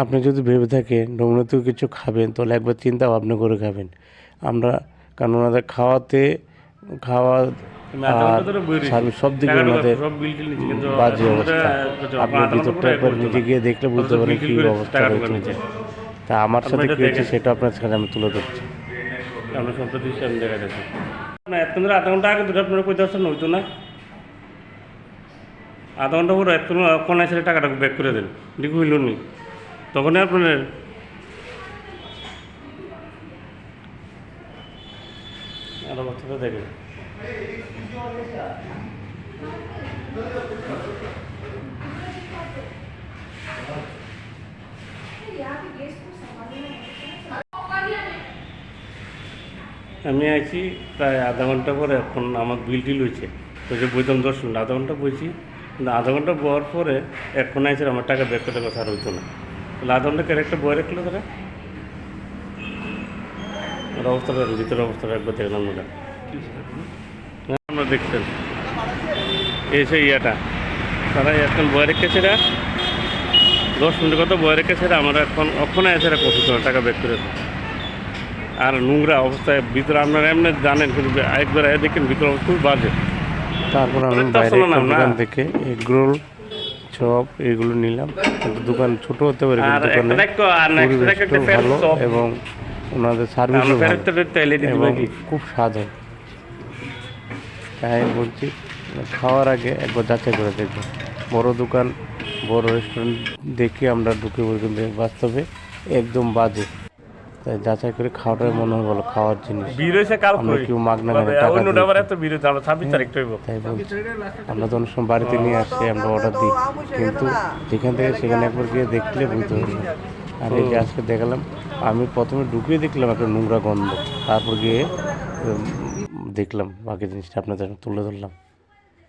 আপনি যদি ভেবে থাকেন ডোমিনোতেও কিছু খাবেন তাহলে একবার চিন্তা ভাবনা করে খাবেন। আমরা কারণ ওনাদের খাওয়া আর সার্ভিস সব দিকে ওনাদের বাজে অবস্থা। আপনি ভিতরটা একবার নিজে গিয়ে দেখলে বুঝতে পারেন কী অবস্থা রয়েছে। তা আমার সাথে কী হয়েছে সেটা আপনার সাথে আমি তুলে ধরছি। আপনার সম্প্রতি সামনে দেখা যাচ্ছে না, এতক্ষণ ধরে আধা ঘন্টা আগে ধরে আপনারা কইতে আসছেন হইতো না, আধা ঘন্টা পরে এতক্ষণ কোন আসলে টাকাটা ব্যাক করে দেন, ঠিক হইল নি তখনই আপনার আরো বাচ্চাটা দেখেন। আমি আইছি প্রায় আধা ঘন্টা পরে, এখন আমার বিল টিল হয়েছে, ওই যে বইতাম 10 মিনিট, আধা ঘন্টা বইছি, কিন্তু আধা ঘন্টা বওয়ার পরে এখন আইছে আমার টাকা ব্যাক করতে কথা আর হইতো না। তাহলে আধা ঘন্টা ক্যারেক্টার বয়ে রাখলো তারা, ওর অবস্থাটা ভিতরের অবস্থাটা একবার দেখলাম ওটা আমরা দেখছেন এসে ইয়াটা তারা এখন বয়ে রেখেছে, 10 মিনিটের কথা বয়ে রেখেছে, আমরা এখন ওখানে আছে কত টাকা ব্যাক করে। আর নোংরা অবস্থায় ভিতরে আপনারা এমনি জানেন, কিন্তু একবার দেখেন ভিতরে অবস্থা খুবই বাজে। তারপর আমি বাইরে দোকান থেকে এগরোল চপ এগুলো নিলাম। কিন্তু দোকান ছোট হতে পারে, কিন্তু ভালো এবং ওনাদের সার্ভিসও এবং খুব স্বাদ হয়। তাই বলছি খাওয়ার আগে একবার যাচাই করে দেখবো। বড় দোকান বড় রেস্টুরেন্ট দেখে আমরা ঢুকে পড়ি, কিন্তু বাস্তবে একদম বাজে। তাই যাচাই করে খাওয়াটাই মনে হয় বলো খাওয়ার জিনিস। আমরা কেউ মাগনা টাকা তাই বলছি। আমরা তো অনেক সময় বাড়িতে নিয়ে আসি, আমরা অর্ডার দিই, কিন্তু যেখান থেকে সেখানে একবার গিয়ে দেখলে বুঝতে পারবো। আর এই যে আজকে দেখালাম, আমি প্রথমে ঢুকিয়ে দেখলাম একটা নোংরা গন্ধ, তারপর গিয়ে দেখলাম বাকি জিনিসটা আপনাদের তুলে ধরলাম।